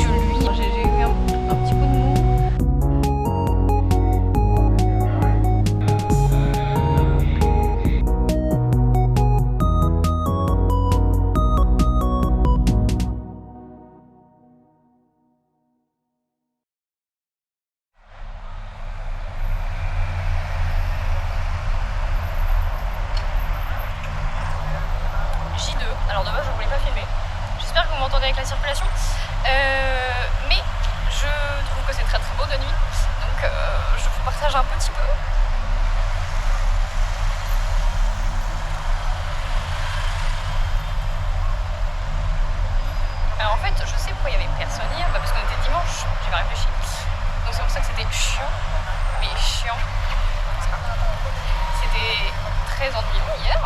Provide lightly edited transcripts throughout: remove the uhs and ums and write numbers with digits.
je lui. J'ai eu un petit coup de mou. Alors de base je voulais pas filmer. J'espère que vous m'entendez avec la circulation. Mais je trouve que c'est très très beau de nuit. Donc je vous partage un petit peu. Alors en fait je sais pourquoi il y avait personne hier, parce qu'on était dimanche, j'ai pas réfléchi. Donc c'est pour ça que c'était chiant. Mais chiant. C'était très ennuyant hier.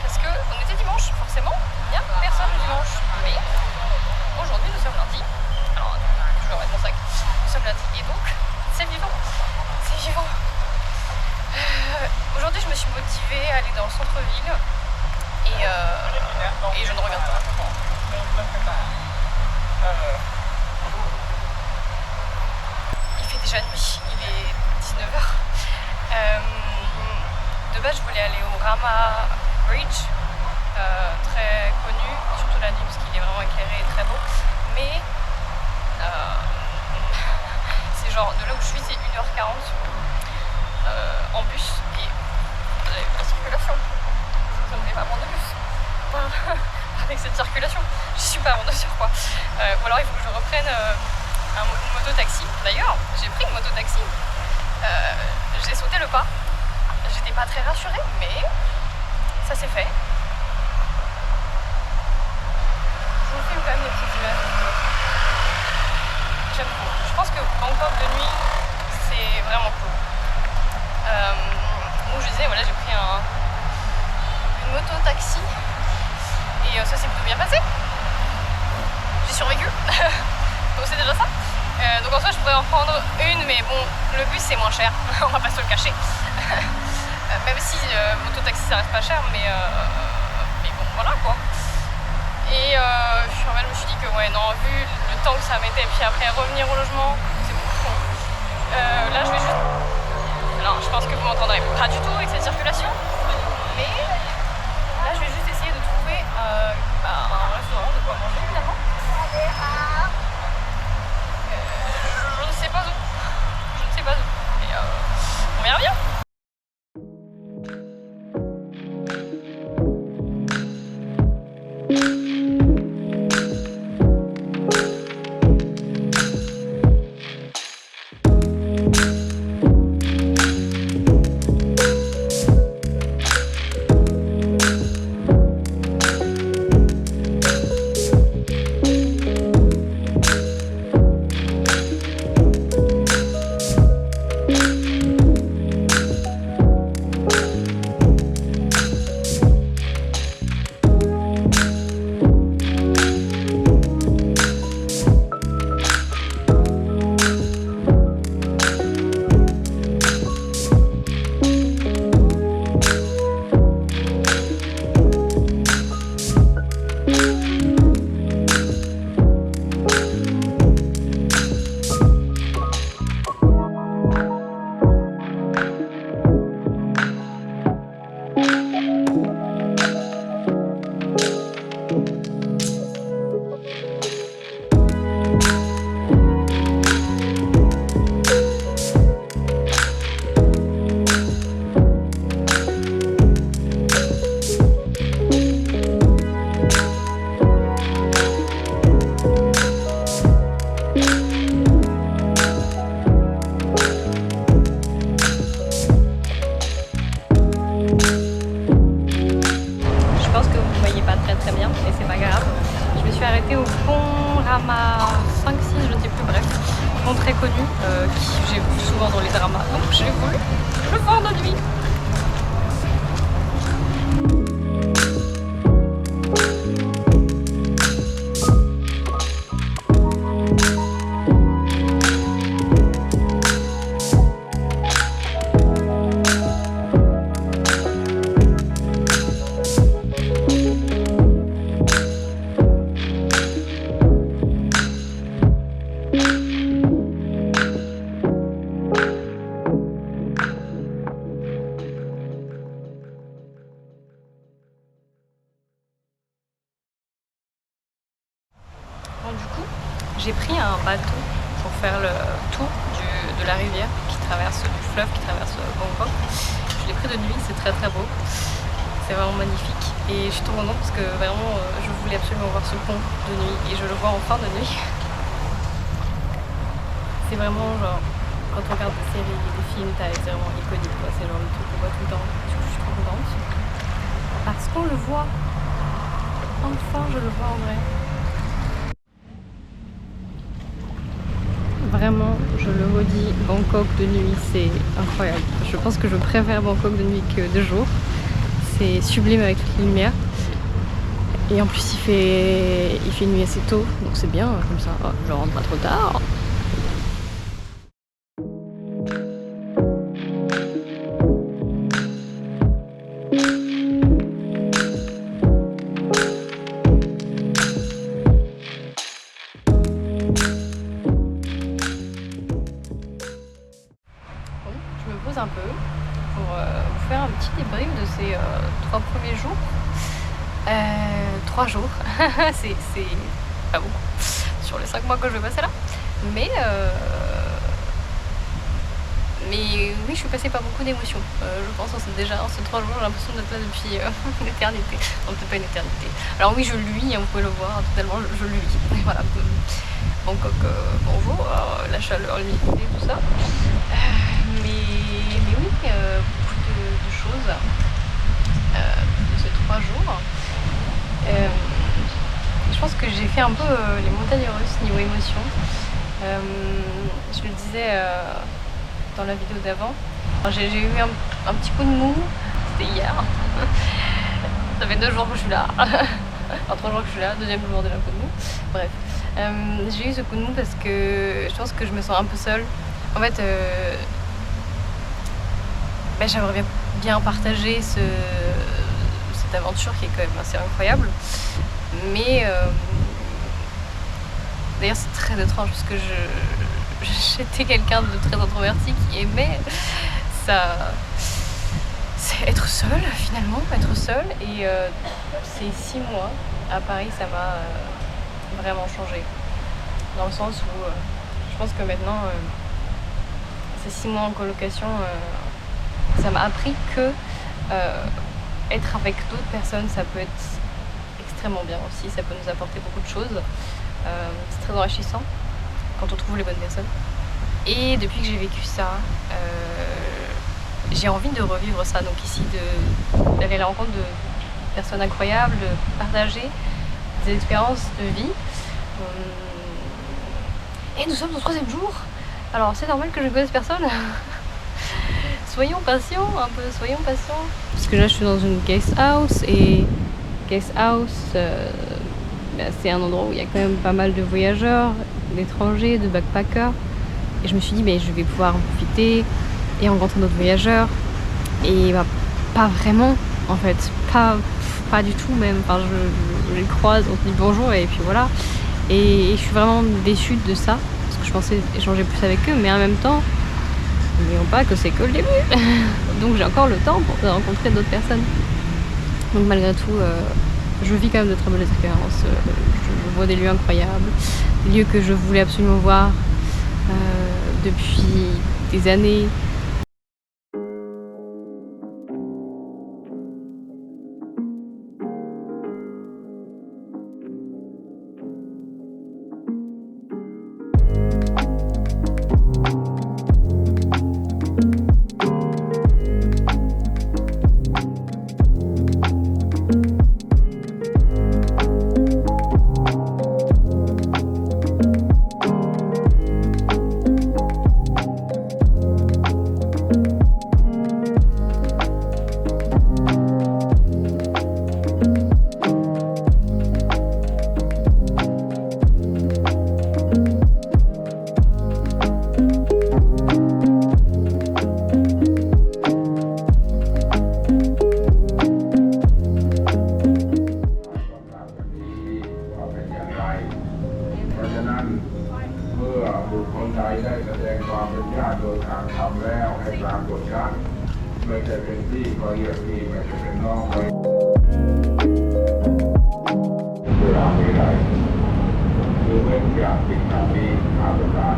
Parce qu'on était dimanche, forcément, il n'y a personne le dimanche. Mais aujourd'hui, nous sommes lundi. Alors, je vais remettre mon sac. Nous sommes lundi et donc, c'est vivant. C'est vivant. Aujourd'hui, je me suis motivée à aller dans le centre-ville. Et je ne regarde pas. Il fait déjà nuit, il est 19h. De base, je voulais aller au Rama Bridge, très connu, surtout la nuit parce qu'il est vraiment éclairé et très beau. Mais c'est genre de là où je suis, c'est 1h40 en bus et la circulation. Je ne vais pas prendre de bus. Avec cette circulation, je suis pas en mesure quoi. Ou alors il faut que je reprenne une moto-taxi. D'ailleurs, j'ai pris une moto-taxi. J'ai sauté le pas. J'étais pas très rassurée, mais ça s'est fait. Je vous filme quand même des petites images. J'aime beaucoup. Je pense que Bangkok de nuit, c'est vraiment cool. Bon, je disais, voilà, j'ai pris une moto-taxi et ça s'est plutôt bien passé. J'ai survécu. Donc c'est déjà ça. Donc en soi, je pourrais en prendre une, mais bon, le bus c'est moins cher. On va pas se le cacher. Même si moto-taxi ça reste pas cher, mais bon, voilà quoi. Et je me suis dit que ouais, non, vu le temps que ça mettait, puis après revenir au logement, c'est beaucoup trop. Là, je vais juste. Alors, je pense que vous m'entendrez pas du tout avec cette circulation, mais là, je vais juste essayer de trouver un restaurant de quoi manger finalement. Je ne sais pas où. Je ne sais pas où. Mais on verra bien. très connu, que j'ai vu souvent dans les dramas. Donc j'ai voulu le voir de nuit. J'ai pris un bateau pour faire le tour de la rivière qui traverse, du fleuve qui traverse Bangkok. Je l'ai pris de nuit, c'est très très beau. C'est vraiment magnifique. Et je suis trop contente parce que vraiment je voulais absolument voir ce pont de nuit et je le vois enfin de nuit. C'est vraiment genre, quand on regarde des séries, des films, c'est vraiment iconique quoi. C'est genre le truc qu'on voit tout le temps. Du coup je suis trop contente. Parce qu'on le voit. Enfin je le vois en vrai. Vraiment, je le redis, Bangkok de nuit, c'est incroyable. Je pense que je préfère Bangkok de nuit que de jour. C'est sublime avec toutes les lumières. Et en plus, il fait nuit assez tôt, donc c'est bien, comme ça, je rentre pas trop tard. Un peu pour vous faire un petit débrief de ces 3 premiers jours. 3 jours, c'est pas beaucoup sur les 5 mois que je vais passer là, mais oui, je suis passée par beaucoup d'émotions. Je pense en ces 3 jours, j'ai l'impression d'être là depuis une éternité. Non, peut-être pas une éternité. Alors oui, je luis, vous pouvez le voir, totalement, je luis. Voilà. Bangkok, bonjour, la chaleur, l'humidité, tout ça. Mais oui, beaucoup de choses de ces 3 jours. Je pense que j'ai fait un peu les montagnes russes niveau émotion. Je le disais dans la vidéo d'avant. J'ai eu un petit coup de mou, c'était hier. Ça fait 2 jours que je suis là. Enfin 3 jours que je suis là, 2e jour de la coup de mou. Bref. J'ai eu ce coup de mou parce que je pense que je me sens un peu seule. En fait, j'aimerais bien partager cette aventure qui est quand même assez incroyable. Mais d'ailleurs c'est très étrange parce que j'étais quelqu'un de très introverti qui aimait ça, c'est être seule finalement, être seule. Et ces 6 mois à Paris, ça m'a vraiment changé. Dans le sens où je pense que maintenant, ces 6 mois en colocation, ça m'a appris que être avec d'autres personnes, ça peut être extrêmement bien aussi, ça peut nous apporter beaucoup de choses. C'est très enrichissant quand on trouve les bonnes personnes. Et depuis que j'ai vécu ça, j'ai envie de revivre ça, donc ici d'aller à la rencontre de personnes incroyables, de partager des expériences de vie. Et nous sommes au 3e jour, alors c'est normal que je ne connaisse personne. Soyons patients un peu, soyons patients. Parce que là je suis dans une guest house et guest house c'est un endroit où il y a quand même pas mal de voyageurs, d'étrangers, de backpackers. Et je me suis dit je vais pouvoir en profiter et rencontrer d'autres voyageurs. Et pas vraiment en fait, pas du tout même. Enfin, je les croise, on se dit bonjour et puis voilà. Et je suis vraiment déçue de ça parce que je pensais échanger plus avec eux, mais en même temps, n'oublions pas que c'est que le début. Donc j'ai encore le temps pour rencontrer d'autres personnes. Donc malgré tout, je vis quand même de très belles expériences. Je vois des lieux incroyables, des lieux que je voulais absolument voir depuis des années. รือเว้นจากสิ่งเหล่านี้มาประการ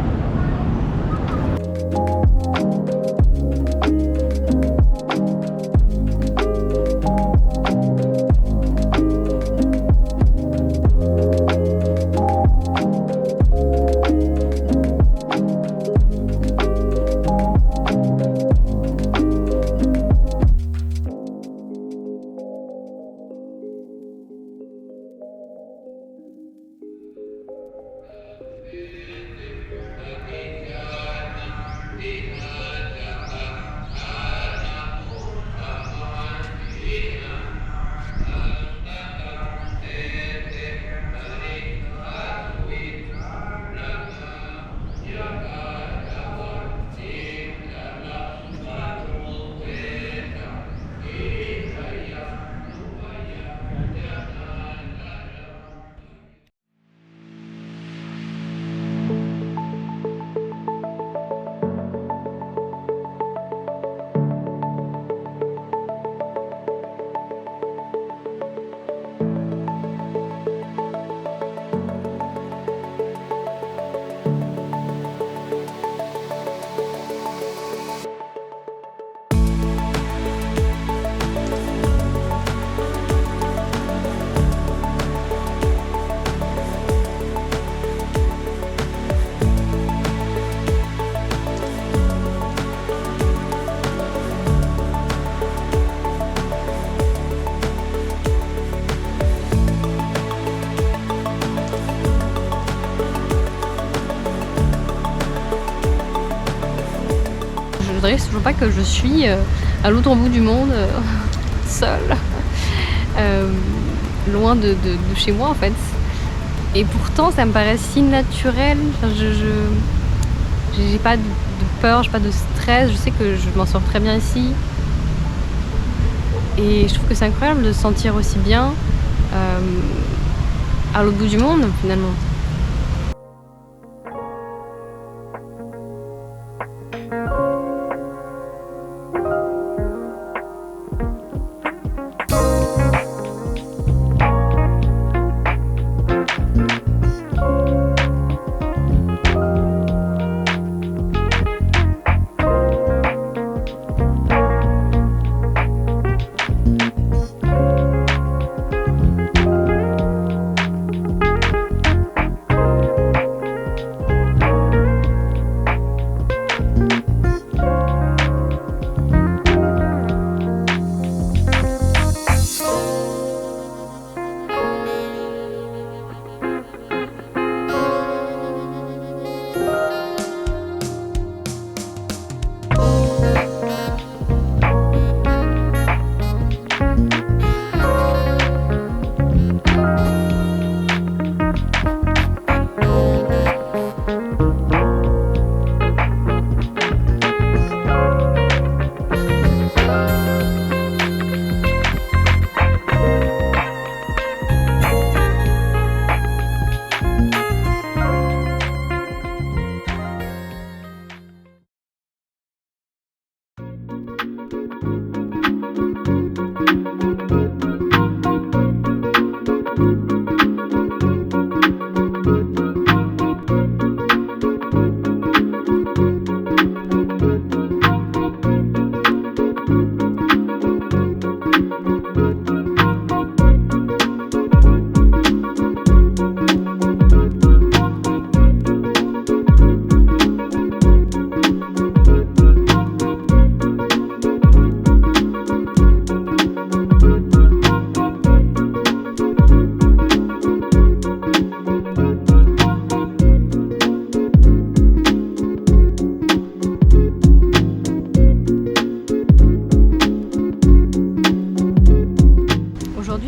Je ne réalise toujours pas que je suis à l'autre bout du monde, seule, loin de chez moi en fait. Et pourtant ça me paraît si naturel, enfin, j'ai pas de peur, j'ai pas de stress, je sais que je m'en sors très bien ici. Et je trouve que c'est incroyable de se sentir aussi bien à l'autre bout du monde finalement.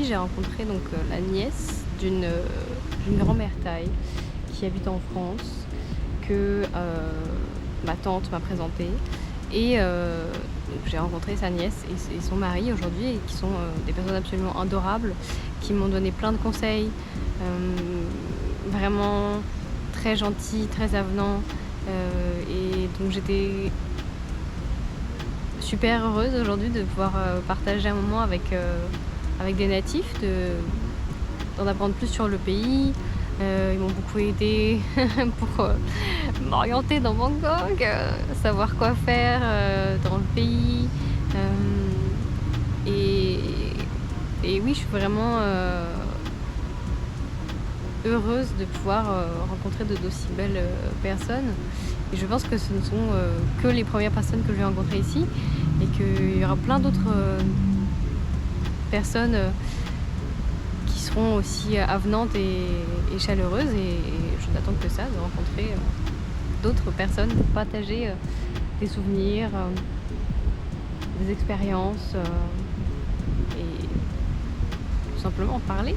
Rencontré donc la nièce d'une grand-mère thaï qui habite en France, que ma tante m'a présentée, et j'ai rencontré sa nièce et son mari aujourd'hui, et qui sont des personnes absolument adorables, qui m'ont donné plein de conseils, vraiment très gentils, très avenants, et donc j'étais super heureuse aujourd'hui de pouvoir partager un moment avec des natifs, d'en apprendre plus sur le pays, Ils m'ont beaucoup aidé pour m'orienter dans Bangkok, savoir quoi faire dans le pays. Et oui, je suis vraiment heureuse de pouvoir rencontrer d'aussi belles personnes. Et je pense que ce ne sont que les premières personnes que je vais rencontrer ici et qu'il y aura plein d'autres personnes qui seront aussi avenantes et chaleureuses. Et je n'attends que ça, de rencontrer d'autres personnes pour partager des souvenirs, des expériences et tout simplement parler.